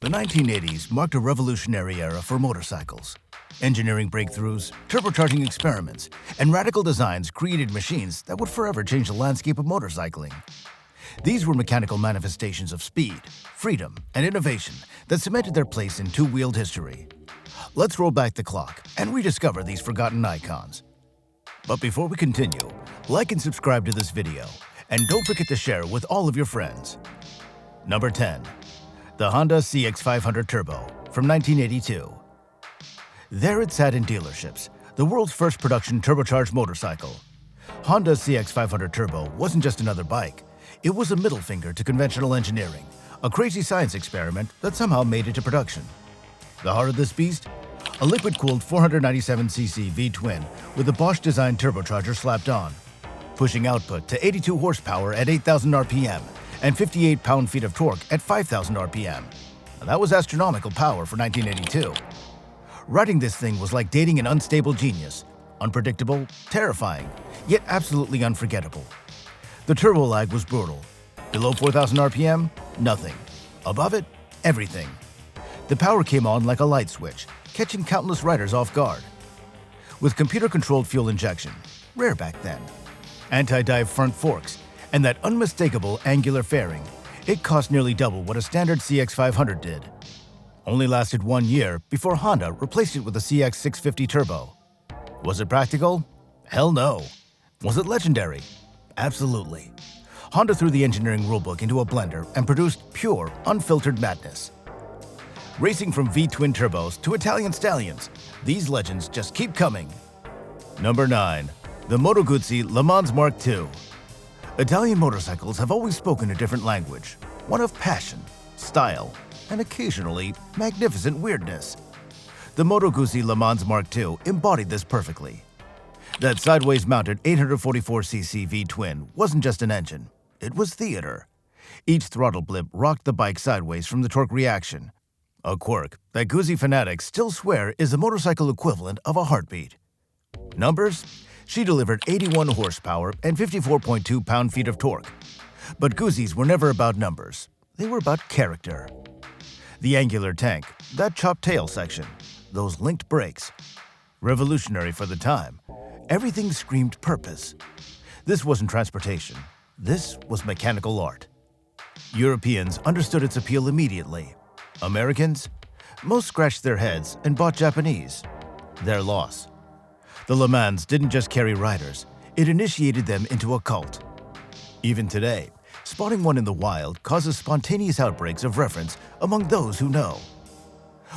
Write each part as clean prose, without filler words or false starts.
The 1980s marked a revolutionary era for motorcycles. Engineering breakthroughs, turbocharging experiments, and radical designs created machines that would forever change the landscape of motorcycling. These were mechanical manifestations of speed, freedom, and innovation that cemented their place in two-wheeled history. Let's roll back the clock and rediscover these forgotten icons. But before we continue, like and subscribe to this video, and don't forget to share it with all of your friends. Number 10. The Honda CX500 Turbo from 1982. There it sat in dealerships, the world's first production turbocharged motorcycle. Honda CX500 Turbo wasn't just another bike, it was a middle finger to conventional engineering, a crazy science experiment that somehow made it to production. The heart of this beast? A liquid-cooled 497cc V-twin with a Bosch-designed turbocharger slapped on, pushing output to 82 horsepower at 8,000 RPM and 58 pound-feet of torque at 5,000 RPM. Now, that was astronomical power for 1982. Riding this thing was like dating an unstable genius, unpredictable, terrifying, yet absolutely unforgettable. The turbo lag was brutal. Below 4,000 RPM, nothing. Above it, everything. The power came on like a light switch, catching countless riders off guard. With computer-controlled fuel injection, rare back then, anti-dive front forks, and that unmistakable angular fairing, it cost nearly double what a standard CX500 did. Only lasted 1 year before Honda replaced it with a CX650 Turbo. Was it practical? Hell no. Was it legendary? Absolutely. Honda threw the engineering rulebook into a blender and produced pure, unfiltered madness. Racing from V-twin turbos to Italian stallions, these legends just keep coming. Number 9. The Moto Guzzi Le Mans Mark II. Italian motorcycles have always spoken a different language, one of passion, style, and occasionally magnificent weirdness. The Moto Guzzi Le Mans Mark II embodied this perfectly. That sideways-mounted 844cc V-twin wasn't just an engine, it was theater. Each throttle blip rocked the bike sideways from the torque reaction, a quirk that Guzzi fanatics still swear is the motorcycle equivalent of a heartbeat. Numbers? She delivered 81 horsepower and 54.2 pound-feet of torque. But Guzzis were never about numbers. They were about character. The angular tank, that chopped tail section, those linked brakes. Revolutionary for the time. Everything screamed purpose. This wasn't transportation. This was mechanical art. Europeans understood its appeal immediately. Americans? Most scratched their heads and bought Japanese. Their loss. The Le Mans didn't just carry riders, it initiated them into a cult. Even today, spotting one in the wild causes spontaneous outbreaks of reverence among those who know.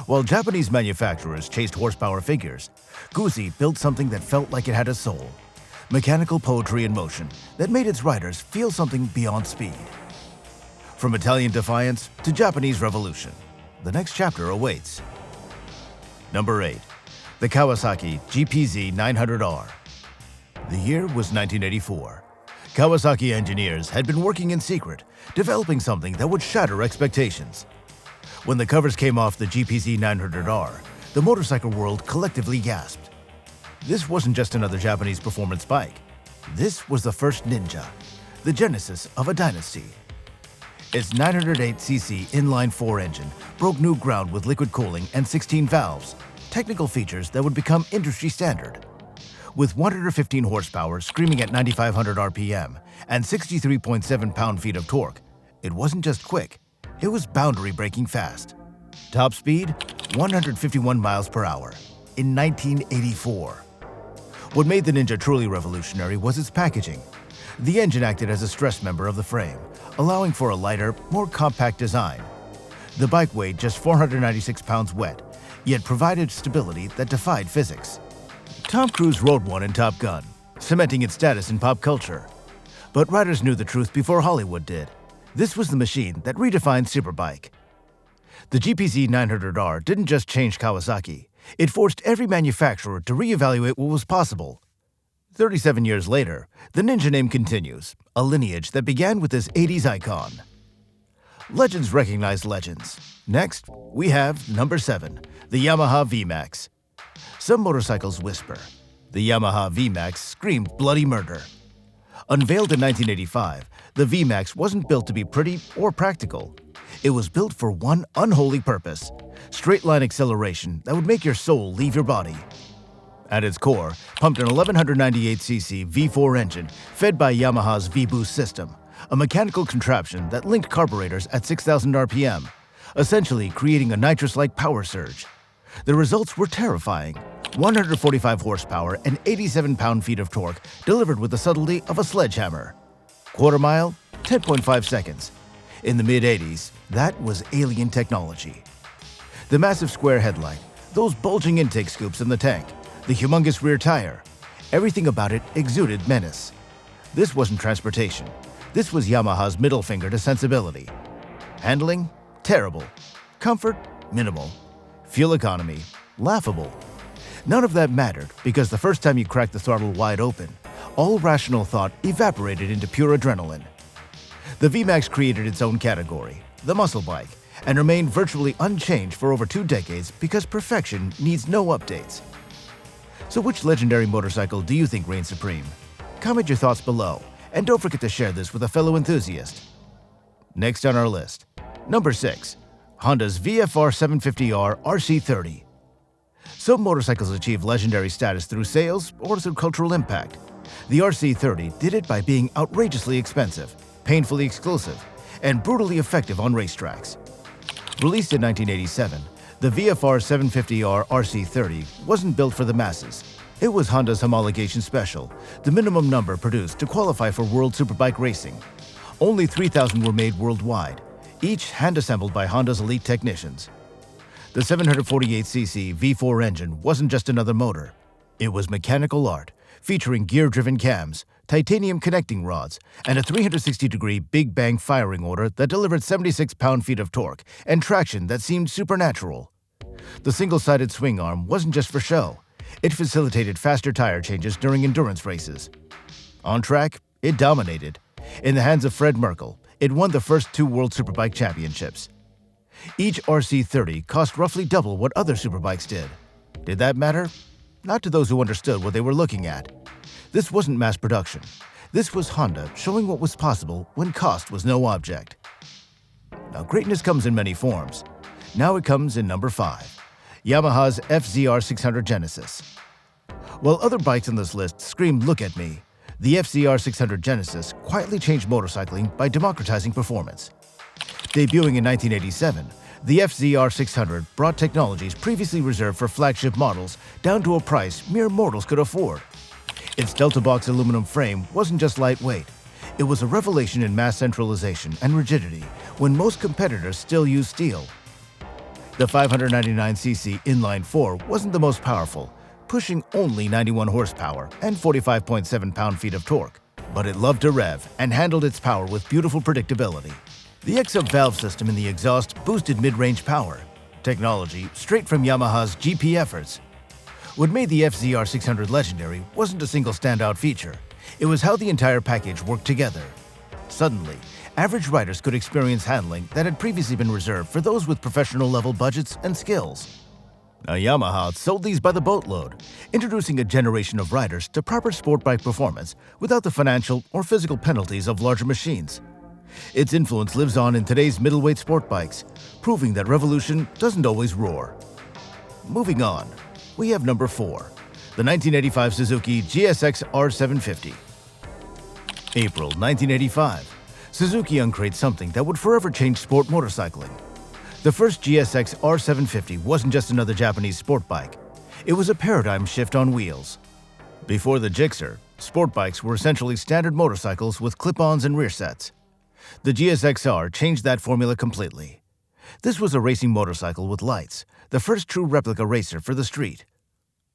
While Japanese manufacturers chased horsepower figures, Guzzi built something that felt like it had a soul. Mechanical poetry in motion that made its riders feel something beyond speed. From Italian defiance to Japanese revolution, the next chapter awaits. Number 8. The Kawasaki GPZ-900R. The year was 1984. Kawasaki engineers had been working in secret, developing something that would shatter expectations. When the covers came off the GPZ-900R, the motorcycle world collectively gasped. This wasn't just another Japanese performance bike. This was the first ninja, the genesis of a dynasty. Its 908cc inline-4 engine broke new ground with liquid cooling and 16 valves, technical features that would become industry standard. With 115 horsepower screaming at 9,500 RPM and 63.7 pound-feet of torque, it wasn't just quick, it was boundary-breaking fast. Top speed, 151 miles per hour in 1984. What made the Ninja truly revolutionary was its packaging. The engine acted as a stress member of the frame, allowing for a lighter, more compact design. The bike weighed just 496 pounds wet, yet provided stability that defied physics. Tom Cruise rode one in Top Gun, cementing its status in pop culture. But riders knew the truth before Hollywood did. This was the machine that redefined superbike. The GPZ-900R didn't just change Kawasaki, it forced every manufacturer to reevaluate what was possible. 37 years later, the Ninja name continues, a lineage that began with this 80s icon. Legends recognize legends. Next, we have number 7, the Yamaha V-Max. Some motorcycles whisper. The Yamaha V-Max screamed bloody murder. Unveiled in 1985, the V-Max wasn't built to be pretty or practical. It was built for one unholy purpose: straight-line acceleration that would make your soul leave your body. At its core, pumped an 1198cc V4 engine fed by Yamaha's V-Boost system, a mechanical contraption that linked carburetors at 6,000 RPM, essentially creating a nitrous-like power surge. The results were terrifying: 145 horsepower and 87 pound-feet of torque delivered with the subtlety of a sledgehammer. Quarter mile, 10.5 seconds. In the mid-80s, that was alien technology. The massive square headlight, those bulging intake scoops in the tank, the humongous rear tire, everything about it exuded menace. This wasn't transportation. This was Yamaha's middle finger to sensibility. Handling? Terrible. Comfort? Minimal. Fuel economy? Laughable. None of that mattered because the first time you cracked the throttle wide open, all rational thought evaporated into pure adrenaline. The V-Max created its own category, the muscle bike, and remained virtually unchanged for over 2 decades because perfection needs no updates. So which legendary motorcycle do you think reigns supreme? Comment your thoughts below, and don't forget to share this with a fellow enthusiast. Next on our list, number 6, Honda's VFR750R RC30. Some motorcycles achieve legendary status through sales or through cultural impact. The RC30 did it by being outrageously expensive, painfully exclusive, and brutally effective on racetracks. Released in 1987, the VFR 750R RC30 wasn't built for the masses. It was Honda's homologation special, the minimum number produced to qualify for World Superbike racing. Only 3,000 were made worldwide, each hand-assembled by Honda's elite technicians. The 748cc V4 engine wasn't just another motor. It was mechanical art, featuring gear-driven cams, titanium connecting rods, and a 360-degree Big Bang firing order that delivered 76 pound-feet of torque and traction that seemed supernatural. The single-sided swing arm wasn't just for show. It facilitated faster tire changes during endurance races. On track, it dominated. In the hands of Fred Merkel, it won the first 2 World Superbike championships. Each RC30 cost roughly double what other superbikes did. Did that matter? Not to those who understood what they were looking at. This wasn't mass production. This was Honda showing what was possible when cost was no object. Now, greatness comes in many forms. Now it comes in number 5, Yamaha's FZR600 Genesis. While other bikes on this list scream "look at me," the FZR600 Genesis quietly changed motorcycling by democratizing performance. Debuting in 1987, the FZR600 brought technologies previously reserved for flagship models down to a price mere mortals could afford. Its Delta Box aluminum frame wasn't just lightweight. It was a revelation in mass centralization and rigidity when most competitors still use steel. The 599cc inline-4 wasn't the most powerful, pushing only 91 horsepower and 45.7 pound-feet of torque, but it loved to rev and handled its power with beautiful predictability. The X-Up valve system in the exhaust boosted mid-range power, technology straight from Yamaha's GP efforts. What made the FZR600 legendary wasn't a single standout feature. It was how the entire package worked together. Suddenly, average riders could experience handling that had previously been reserved for those with professional-level budgets and skills. Now, Yamaha sold these by the boatload, introducing a generation of riders to proper sport bike performance without the financial or physical penalties of larger machines. Its influence lives on in today's middleweight sport bikes, proving that revolution doesn't always roar. Moving on, we have number 4, the 1985 Suzuki GSX-R750. April 1985, Suzuki uncrated something that would forever change sport motorcycling. The first GSX-R750 wasn't just another Japanese sport bike. It was a paradigm shift on wheels. Before the Gixxer, sport bikes were essentially standard motorcycles with clip-ons and rear sets. The GSX-R changed that formula completely. This was a racing motorcycle with lights, the first true replica racer for the street.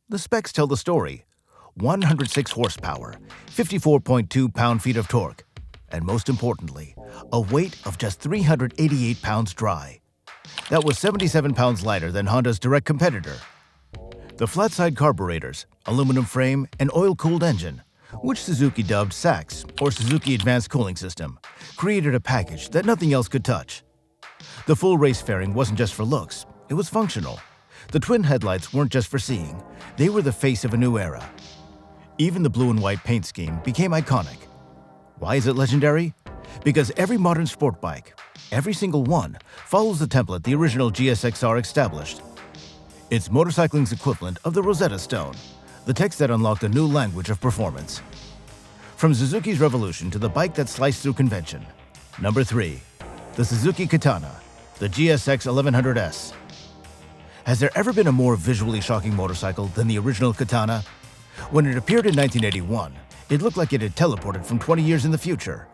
The specs tell the story: 106 horsepower, 54.2 pound-feet of torque, and most importantly, a weight of just 388 pounds dry. That was 77 pounds lighter than Honda's direct competitor. The flat-side carburetors, aluminum frame, and oil-cooled engine, which Suzuki dubbed SAX, or Suzuki Advanced Cooling System, created a package that nothing else could touch. The full race fairing wasn't just for looks, it was functional. The twin headlights weren't just for seeing, they were the face of a new era. Even the blue and white paint scheme became iconic. Why is it legendary? Because every modern sport bike, Every single one follows the template the original GSX-R established. It's motorcycling's equivalent of the Rosetta Stone, the text that unlocked a new language of performance. From Suzuki's revolution to the bike that sliced through convention. Number 3. The Suzuki Katana, the GSX-1100S. Has there ever been a more visually shocking motorcycle than the original Katana? When it appeared in 1981, it looked like it had teleported from 20 years in the future.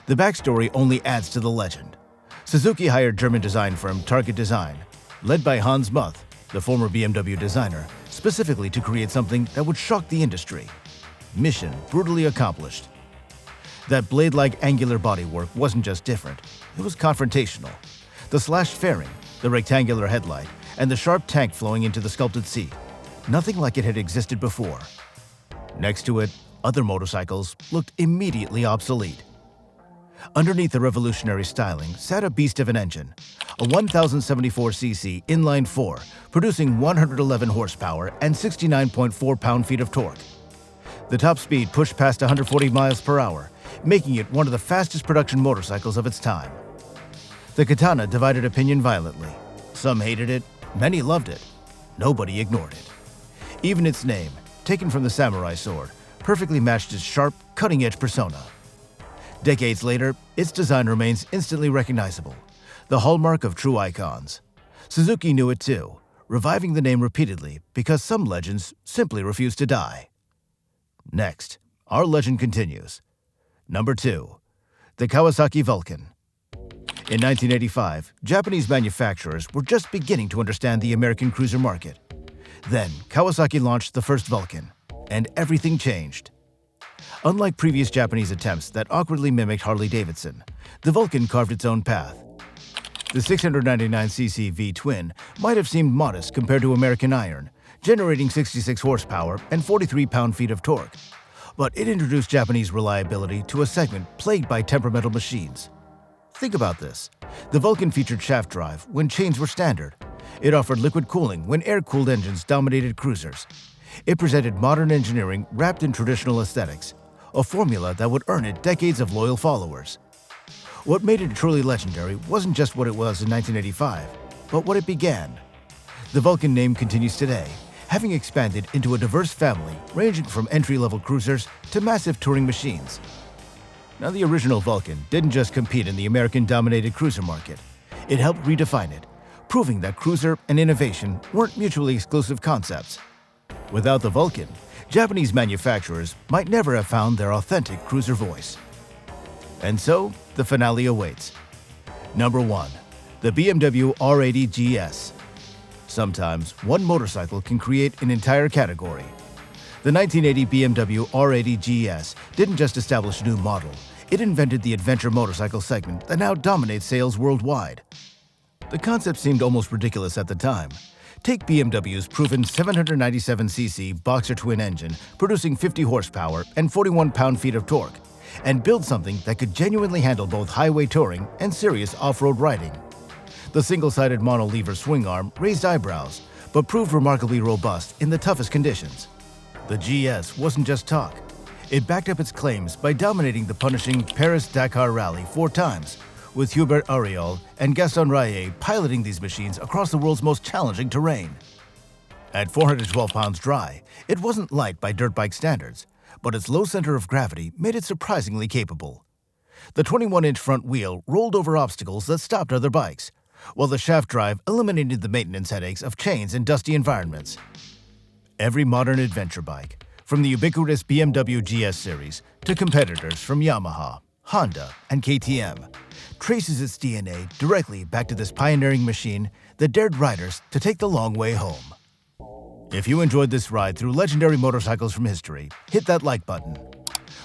The backstory only adds to the legend. Suzuki hired German design firm Target Design, led by Hans Muth, the former BMW designer, specifically to create something that would shock the industry. Mission brutally accomplished. That blade-like angular bodywork wasn't just different, it was confrontational. The slashed fairing, the rectangular headlight, and the sharp tank flowing into the sculpted seat. Nothing like it had existed before. Next to it, other motorcycles looked immediately obsolete. Underneath the revolutionary styling sat a beast of an engine, a 1074cc inline-4, producing 111 horsepower and 69.4 pound-feet of torque. The top speed pushed past 140 miles per hour, making it one of the fastest production motorcycles of its time. The Katana divided opinion violently. Some hated it, many loved it. Nobody ignored it. Even its name, taken from the samurai sword, perfectly matched its sharp, cutting-edge persona. Decades later, its design remains instantly recognizable, the hallmark of true icons. Suzuki knew it too, reviving the name repeatedly because some legends simply refuse to die. Next, our legend continues. Number 2. The Kawasaki Vulcan. In 1985, Japanese manufacturers were just beginning to understand the American cruiser market. Then, Kawasaki launched the first Vulcan, and everything changed. Unlike previous Japanese attempts that awkwardly mimicked Harley-Davidson, the Vulcan carved its own path. The 699cc V-twin might have seemed modest compared to American Iron, generating 66 horsepower and 43 pound-feet of torque. But it introduced Japanese reliability to a segment plagued by temperamental machines. Think about this. The Vulcan featured shaft drive when chains were standard. It offered liquid cooling when air-cooled engines dominated cruisers. It presented modern engineering wrapped in traditional aesthetics, a formula that would earn it decades of loyal followers. What made it truly legendary wasn't just what it was in 1985, but what it began. The Vulcan name continues today, having expanded into a diverse family ranging from entry-level cruisers to massive touring machines. Now, the original Vulcan didn't just compete in the American-dominated cruiser market. It helped redefine it, proving that cruiser and innovation weren't mutually exclusive concepts. Without the Vulcan, Japanese manufacturers might never have found their authentic cruiser voice. And so, the finale awaits. Number 1. The BMW R80 GS. Sometimes, one motorcycle can create an entire category. The 1980 BMW R80 GS didn't just establish a new model, it invented the adventure motorcycle segment that now dominates sales worldwide. The concept seemed almost ridiculous at the time. Take BMW's proven 797cc boxer twin engine, producing 50 horsepower and 41 pound-feet of torque, and build something that could genuinely handle both highway touring and serious off-road riding. The single-sided mono-lever swing arm raised eyebrows, but proved remarkably robust in the toughest conditions. The GS wasn't just talk. It backed up its claims by dominating the punishing Paris-Dakar Rally 4 times, with Hubert Auriol and Gaston Rayet piloting these machines across the world's most challenging terrain. At 412 pounds dry, it wasn't light by dirt bike standards, but its low center of gravity made it surprisingly capable. The 21-inch front wheel rolled over obstacles that stopped other bikes, while the shaft drive eliminated the maintenance headaches of chains in dusty environments. Every modern adventure bike, from the ubiquitous BMW GS series to competitors from Yamaha, Honda, and KTM, traces its DNA directly back to this pioneering machine that dared riders to take the long way home. If you enjoyed this ride through legendary motorcycles from history, hit that like button.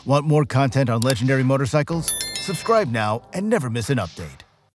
Want more content on legendary motorcycles? Subscribe now and never miss an update.